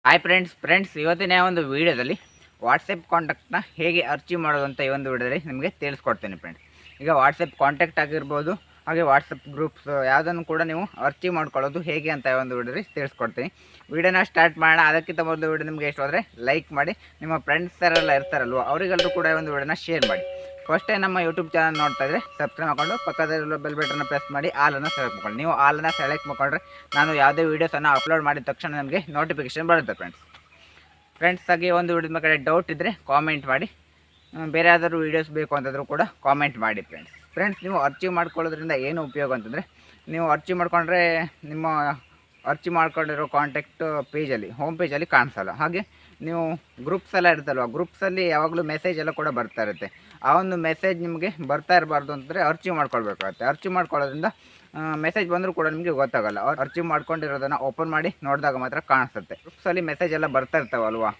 Hi friends ಇವತ್ತಿನ ಒಂದು ವೀಡಿಯೋದಲ್ಲಿ ವಾಟ್ಸಪ್ ಕಾಂಟ್ಯಾಕ್ಟ್ನ ಹೇಗೆ ಅರ್ಚೀವ್ ಮಾಡೋದು ಅಂತ ಈ ಒಂದು ವೀಡಿಯೋದಲ್ಲಿ ನಿಮಗೆ ತಿಳಿಸ್ಕೊಡ್ತೀನಿ ಫ್ರೆಂಡ್ಸ್. ಈಗ ವಾಟ್ಸಪ್ ಕಾಂಟ್ಯಾಕ್ಟ್ ಆಗಿರ್ಬೋದು, ಹಾಗೆ ವಾಟ್ಸಪ್ ಗ್ರೂಪ್ಸ್ ಯಾವುದನ್ನು ಕೂಡ ನೀವು ಅರ್ಚೀವ್ ಮಾಡ್ಕೊಳ್ಳೋದು ಹೇಗೆ ಅಂತ ಈ ಒಂದು ವೀಡಿಯೋದಲ್ಲಿ ತಿಳಿಸ್ಕೊಡ್ತೀನಿ. ವೀಡಿಯೋನ ಸ್ಟಾರ್ಟ್ ಮಾಡೋಣ. ಅದಕ್ಕಿಂತ ಮೊದಲು ವೀಡಿಯೋ ನಿಮಗೆ ಇಷ್ಟ ಹೋದರೆ ಲೈಕ್ ಮಾಡಿ, ನಿಮ್ಮ ಫ್ರೆಂಡ್ಸ್ ಎಲ್ಲ ಇರ್ತಾರಲ್ವ ಅವರಿಗೆಲ್ಲರೂ ಕೂಡ ಈ ಒಂದು ವೀಡಿಯೋನ ಶೇರ್ ಮಾಡಿ. ಫಸ್ಟ್ ಟೈಮ್ ನಮ್ಮ ಯೂಟ್ಯೂಬ್ ಚಾನಲ್ ನೋಡ್ತಾ ಇದ್ದರೆ ಸಬ್ಸ್ಕ್ರೈಬ್ ಮಾಡ್ಕೊಂಡು ಪಕ್ಕದಲ್ಲಿರೋ ಬೆಲ್ ಬಟನ್ನ ಪ್ರೆಸ್ ಮಾಡಿ ಆಲನ್ನು ಸೆಲೆಕ್ಟ್ ಮಾಡ್ಕೊಳ್ಳಿ. ನೀವು ಆಲನ್ನು ಸೆಲೆಕ್ಟ್ ಮಾಡ್ಕೊಂಡ್ರೆ ನಾನು ಯಾವುದೇ ವೀಡಿಯೋಸನ್ನು ಅಪ್ಲೋಡ್ ಮಾಡಿದ ತಕ್ಷಣ ನಮಗೆ ನೋಟಿಫಿಕೇಶನ್ ಬರುತ್ತೆ ಫ್ರೆಂಡ್ಸ್. ಹಾಗೆ ಒಂದು ವೀಡಿಯೋದ ಕಡೆ ಡೌಟ್ ಇದ್ದರೆ ಕಾಮೆಂಟ್ ಮಾಡಿ, ಬೇರೆ ಯಾವ್ದಾದ್ರು ವೀಡಿಯೋಸ್ ಬೇಕು ಅಂತಂದರೂ ಕೂಡ ಕಾಮೆಂಟ್ ಮಾಡಿ ಫ್ರೆಂಡ್ಸ್. ನೀವು ಅರ್ಚೀವ್ ಮಾಡ್ಕೊಳ್ಳೋದ್ರಿಂದ ಏನು ಉಪಯೋಗ ಅಂತಂದರೆ, ನೀವು ಅರ್ಚೀವ್ ಮಾಡ್ಕೊಂಡ್ರೆ ನಿಮ್ಮ ಅರ್ಚೀವ್ ಮಾಡ್ಕೊಂಡಿರೋ ಕಾಂಟ್ಯಾಕ್ಟ್ ಪೇಜಲ್ಲಿ ಹೋಮ್ ಪೇಜಲ್ಲಿ ಕಾಣಿಸಲ್ಲ. ಹಾಗೆ ನೀವು ಗ್ರೂಪ್ಸ್ ಎಲ್ಲ ಇರ್ತಲ್ವ, ಗ್ರೂಪ್ಸಲ್ಲಿ ಯಾವಾಗಲೂ ಮೆಸೇಜ್ ಎಲ್ಲ ಕೂಡ ಬರ್ತಾ ಇರುತ್ತೆ. ಆ ಒಂದು ಮೆಸೇಜ್ ನಿಮಗೆ ಬರ್ತಾ ಇರಬಾರ್ದು ಅಂತಂದರೆ ಅರ್ಚೀವ್ ಮಾಡ್ಕೊಳ್ಬೇಕಾಗುತ್ತೆ. ಅರ್ಚೀವ್ ಮಾಡ್ಕೊಳ್ಳೋದ್ರಿಂದ ಮೆಸೇಜ್ ಬಂದರೂ ಕೂಡ ನಿಮಗೆ ಗೊತ್ತಾಗಲ್ಲ. ಅರ್ಚೀವ್ ಮಾಡ್ಕೊಂಡಿರೋದನ್ನು ಓಪನ್ ಮಾಡಿ ನೋಡಿದಾಗ ಮಾತ್ರ ಕಾಣಿಸುತ್ತೆ. ಗ್ರೂಪ್ಸಲ್ಲಿ ಮೆಸೇಜ್ ಎಲ್ಲ ಬರ್ತಾ ಇರ್ತಾವಲ್ವಾ,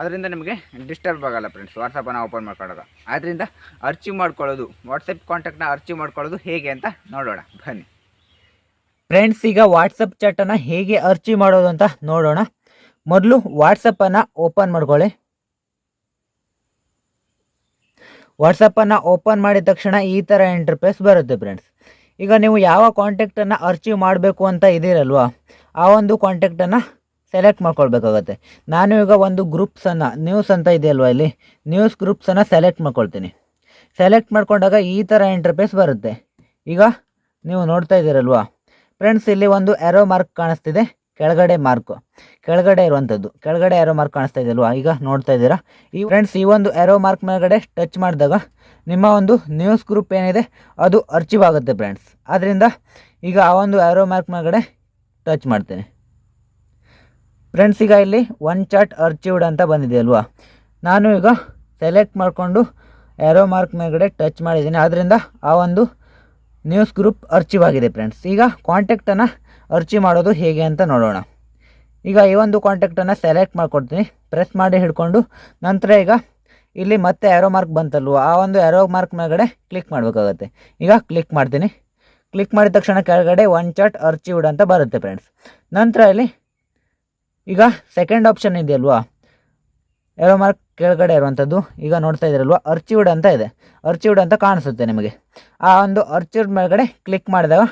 ಅದರಿಂದ ನಿಮಗೆ ಡಿಸ್ಟರ್ಬ್ ಆಗಲ್ಲ ಫ್ರೆಂಡ್ಸ್ ವಾಟ್ಸಪ್ಪನ್ನು ಓಪನ್ ಮಾಡ್ಕೊಂಡಾಗ. ಆದ್ದರಿಂದ ಅರ್ಚೀವ್ ಮಾಡ್ಕೊಳ್ಳೋದು, ವಾಟ್ಸಪ್ ಕಾಂಟ್ಯಾಕ್ಟ್ನ ಅರ್ಚೀವ್ ಮಾಡ್ಕೊಳ್ಳೋದು ಹೇಗೆ ಅಂತ ನೋಡೋಣ ಬನ್ನಿ ಫ್ರೆಂಡ್ಸ್. ಈಗ ವಾಟ್ಸಪ್ ಚಾಟನ್ನು ಹೇಗೆ ಅರ್ಚೀವ್ ಮಾಡೋದು ಅಂತ ನೋಡೋಣ. ಮೊದಲು ವಾಟ್ಸಪ್ಪನ್ನು ಓಪನ್ ಮಾಡ್ಕೊಳ್ಳಿ. ವಾಟ್ಸಪ್ಪನ್ನು ಓಪನ್ ಮಾಡಿದ ತಕ್ಷಣ ಈ ಥರ ಇಂಟರ್ಫೇಸ್ ಬರುತ್ತೆ ಫ್ರೆಂಡ್ಸ್. ಈಗ ನೀವು ಯಾವ ಕಾಂಟ್ಯಾಕ್ಟನ್ನು ಅರ್ಚೀವ್ ಮಾಡಬೇಕು ಅಂತ ಇದ್ದೀರಲ್ವಾ, ಆ ಒಂದು ಕಾಂಟ್ಯಾಕ್ಟನ್ನು ಸೆಲೆಕ್ಟ್ ಮಾಡ್ಕೊಳ್ಬೇಕಾಗತ್ತೆ. ನಾನು ಈಗ ಒಂದು ಗ್ರೂಪ್ಸನ್ನು, ನ್ಯೂಸ್ ಅಂತ ಇದೆಯಲ್ವ, ಇಲ್ಲಿ ನ್ಯೂಸ್ ಗ್ರೂಪ್ಸನ್ನು ಸೆಲೆಕ್ಟ್ ಮಾಡ್ಕೊಳ್ತೀನಿ. ಸೆಲೆಕ್ಟ್ ಮಾಡ್ಕೊಂಡಾಗ ಈ ಥರ ಇಂಟರ್ಫೇಸ್ ಬರುತ್ತೆ. ಈಗ ನೀವು ನೋಡ್ತಾ ಇದ್ದೀರಲ್ವಾ ಫ್ರೆಂಡ್ಸ್, ಇಲ್ಲಿ ಒಂದು ಆರೋ ಮಾರ್ಕ್ ಕಾಣಿಸ್ತಿದೆ, ಕೆಳಗಡೆ ಇರುವಂಥದ್ದು, ಕೆಳಗಡೆ ಆರೋ ಮಾರ್ಕ್ ಕಾಣಿಸ್ತಾ ಇದೆಯಲ್ವಾ, ಈಗ ನೋಡ್ತಾ ಇದ್ದೀರಾ. ಈ ಫ್ರೆಂಡ್ಸ್, ಈ ಒಂದು ಆರೋ ಮಾರ್ಕ್ ಮೇಲ್ಗಡೆ ಟಚ್ ಮಾಡಿದಾಗ ನಿಮ್ಮ ಒಂದು ನ್ಯೂಸ್ ಗ್ರೂಪ್ ಏನಿದೆ ಅದು ಅರ್ಚೀವ್ ಆಗುತ್ತೆ ಫ್ರೆಂಡ್ಸ್. ಆದ್ದರಿಂದ ಈಗ ಆ ಒಂದು ಆರೋ ಮಾರ್ಕ್ ಮೇಲ್ಗಡೆ ಟಚ್ ಮಾಡ್ತೇನೆ ಫ್ರೆಂಡ್ಸ್. ಈಗ ಇಲ್ಲಿ ಒನ್ ಚಾಟ್ ಅರ್ಚೀವ್ಡ್ ಅಂತ ಬಂದಿದೆ ಅಲ್ವಾ, ನಾನು ಈಗ ಸೆಲೆಕ್ಟ್ ಮಾಡಿಕೊಂಡು ಆರೋ ಮಾರ್ಕ್ ಮೇಲ್ಗಡೆ ಟಚ್ ಮಾಡಿದ್ದೀನಿ. ಆದ್ದರಿಂದ ಆ ಒಂದು ನ್ಯೂಸ್ ಗ್ರೂಪ್ ಅರ್ಚೀವ್ ಆಗಿದೆ ಫ್ರೆಂಡ್ಸ್. ಈಗ ಕಾಂಟ್ಯಾಕ್ಟನ್ನು ಅರ್ಚೀವ್ ಮಾಡೋದು ಹೇಗೆ ಅಂತ ನೋಡೋಣ. ಈಗ ಈ ಒಂದು ಕಾಂಟ್ಯಾಕ್ಟನ್ನು ಸೆಲೆಕ್ಟ್ ಮಾಡ್ಕೊಡ್ತೀನಿ, ಪ್ರೆಸ್ ಮಾಡಿ ಹಿಡ್ಕೊಂಡು. ನಂತರ ಈಗ ಇಲ್ಲಿ ಮತ್ತೆ ಆರೋ ಮಾರ್ಕ್ ಬಂತಲ್ವ, ಆ ಒಂದು ಆರೋ ಮಾರ್ಕ್ ಮೇಲ್ಗಡೆ ಕ್ಲಿಕ್ ಮಾಡಬೇಕಾಗತ್ತೆ. ಈಗ ಕ್ಲಿಕ್ ಮಾಡ್ತೀನಿ. ಕ್ಲಿಕ್ ಮಾಡಿದ ತಕ್ಷಣ ಕೆಳಗಡೆ ಒನ್ ಚಾಟ್ ಅರ್ಚೀವ್ಡ್ ಅಂತ ಬರುತ್ತೆ ಫ್ರೆಂಡ್ಸ್. ನಂತರ ಇಲ್ಲಿ ಈಗ ಸೆಕೆಂಡ್ ಆಪ್ಷನ್ ಇದೆಯಲ್ವಾ, ಆರೋ ಮಾರ್ಕ್ ಕೆಳಗಡೆ ಇರುವಂಥದ್ದು, ಈಗ ನೋಡ್ತಾ ಇದ್ದೀರಲ್ವ ಅರ್ಚೀವ್ಡ್ ಅಂತ ಇದೆ, ಅರ್ಚೀವ್ಡ್ ಅಂತ ಕಾಣಿಸುತ್ತೆ ನಿಮಗೆ. ಆ ಒಂದು ಅರ್ಚೀವ್ಡ್ ಮೇಲ್ಗಡೆ ಕ್ಲಿಕ್ ಮಾಡಿದಾಗ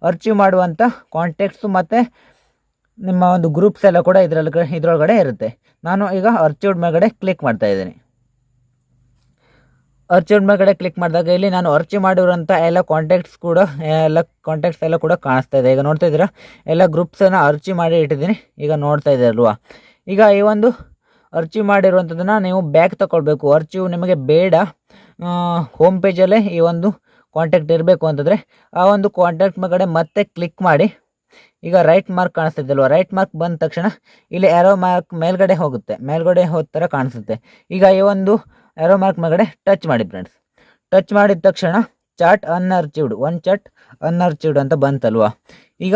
ಅರ್ಚೀವ್ ಮಾಡುವಂಥ ಕಾಂಟ್ಯಾಕ್ಟ್ಸು ಮತ್ತು ನಿಮ್ಮ ಒಂದು ಗ್ರೂಪ್ಸ್ ಎಲ್ಲ ಕೂಡ ಇದರೊಳಗಡೆ ಇರುತ್ತೆ. ನಾನು ಈಗ ಅರ್ಚೀವ್ಡ್ ಮೇಲ್ಗಡೆ ಕ್ಲಿಕ್ ಮಾಡ್ತಾ ಇದ್ದೀನಿ. ಅರ್ಚೀವ್ಡ್ ಮೇಲ್ಗಡೆ ಕ್ಲಿಕ್ ಮಾಡಿದಾಗ ಇಲ್ಲಿ ನಾನು ಅರ್ಚೀವ್ ಮಾಡಿರೋಂಥ ಎಲ್ಲ ಕಾಂಟ್ಯಾಕ್ಟ್ಸ್ ಎಲ್ಲ ಕೂಡ ಕಾಣಿಸ್ತಾ ಇದೆ. ಈಗ ನೋಡ್ತಾ ಇದ್ದೀರಾ, ಎಲ್ಲ ಗ್ರೂಪ್ಸನ್ನು ಅರ್ಚೀವ್ ಮಾಡಿ ಇಟ್ಟಿದ್ದೀನಿ. ಈಗ ನೋಡ್ತಾ ಇದ್ದೀರಲ್ವಾ, ಈಗ ಈ ಒಂದು ಅರ್ಚೀವ್ ಮಾಡಿರುವಂಥದ್ದನ್ನು ನೀವು ಬ್ಯಾಕ್ ತಗೊಳ್ಬೇಕು. ಅರ್ಚೀವ್ ನಿಮಗೆ ಬೇಡ, ಹೋಮ್ ಪೇಜಲ್ಲೇ ಈ ಒಂದು ಕಾಂಟ್ಯಾಕ್ಟ್ ಇರಬೇಕು ಅಂತಂದರೆ ಆ ಒಂದು ಕಾಂಟ್ಯಾಕ್ಟ್ ಮೇಲ್ಗಡೆ ಮತ್ತೆ ಕ್ಲಿಕ್ ಮಾಡಿ. ಈಗ ರೈಟ್ ಮಾರ್ಕ್ ಕಾಣಿಸ್ತಿದ್ದಲ್ವ, ರೈಟ್ ಮಾರ್ಕ್ ಬಂದ ತಕ್ಷಣ ಇಲ್ಲಿ ಆರೋ ಮಾರ್ಕ್ ಮೇಲ್ಗಡೆ ಹೋದ ಥರ ಕಾಣಿಸುತ್ತೆ. ಈಗ ಈ ಒಂದು ಆರೋ ಮಾರ್ಕ್ ಮೇಲ್ಗಡೆ ಟಚ್ ಮಾಡಿ ಫ್ರೆಂಡ್ಸ್. ಟಚ್ ಮಾಡಿದ ತಕ್ಷಣ ಚಾಟ್ ಅನ್ಅರ್ಚೀವ್ಡ್, ಒನ್ ಚಾಟ್ ಅನ್ಅರ್ಚೀವ್ಡ್ ಅಂತ ಬಂತಲ್ವ, ಈಗ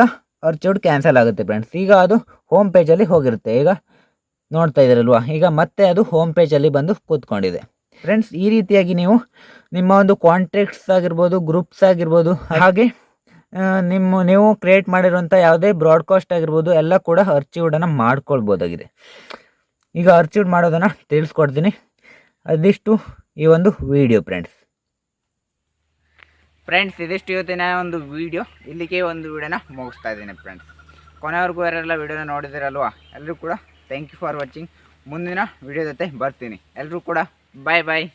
ಅರ್ಚೀವ್ಡ್ ಕ್ಯಾನ್ಸಲ್ ಆಗುತ್ತೆ ಫ್ರೆಂಡ್ಸ್. ಈಗ ಅದು ಹೋಮ್ ಪೇಜಲ್ಲಿ ಹೋಗಿರುತ್ತೆ. ಈಗ ನೋಡ್ತಾ ಇದ್ದೀರಲ್ವಾ, ಈಗ ಮತ್ತೆ ಅದು ಹೋಮ್ ಪೇಜಲ್ಲಿ ಬಂದು ಕೂತ್ಕೊಂಡಿದೆ ಫ್ರೆಂಡ್ಸ್. ಈ ರೀತಿಯಾಗಿ ನೀವು ನಿಮ್ಮ ಒಂದು ಕಾಂಟ್ಯಾಕ್ಟ್ಸ್ ಆಗಿರ್ಬೋದು, ಗ್ರೂಪ್ಸ್ ಆಗಿರ್ಬೋದು, ಹಾಗೆ ನೀವು ಕ್ರಿಯೇಟ್ ಮಾಡಿರುವಂಥ ಯಾವುದೇ ಬ್ರಾಡ್ಕಾಸ್ಟ್ ಆಗಿರ್ಬೋದು ಎಲ್ಲ ಕೂಡ ಅರ್ಚೀವ್ಡನ್ನು ಮಾಡ್ಕೊಳ್ಬೋದಾಗಿದೆ. ಈಗ ಅರ್ಚೀವ್ಡ್ ಮಾಡೋದನ್ನು ತಿಳಿಸ್ಕೊಡ್ತೀನಿ. ಅದಿಷ್ಟು ಈ ಒಂದು ವಿಡಿಯೋ ಫ್ರೆಂಡ್ಸ್. ಇದಿಷ್ಟು ಇವತ್ತಿನ ಒಂದು ವಿಡಿಯೋ, ಇಲ್ಲಿಗೆ ಒಂದು ವಿಡಿಯೋನ ಮುಗಿಸ್ತಾ ಇದ್ದೀನಿ ಫ್ರೆಂಡ್ಸ್. ಕೊನೆವರೆಗೂ ಯಾರೆಲ್ಲ ವಿಡಿಯೋನ ನೋಡಿದಿರಲ್ವಾ, ಎಲ್ಲರೂ ಕೂಡ ಥ್ಯಾಂಕ್ ಯು ಫಾರ್ ವಾಚಿಂಗ್. ಮುಂದಿನ ವಿಡಿಯೋ ಜೊತೆ ಬರ್ತೀನಿ. ಎಲ್ಲರೂ ಕೂಡ ಬಾಯ್.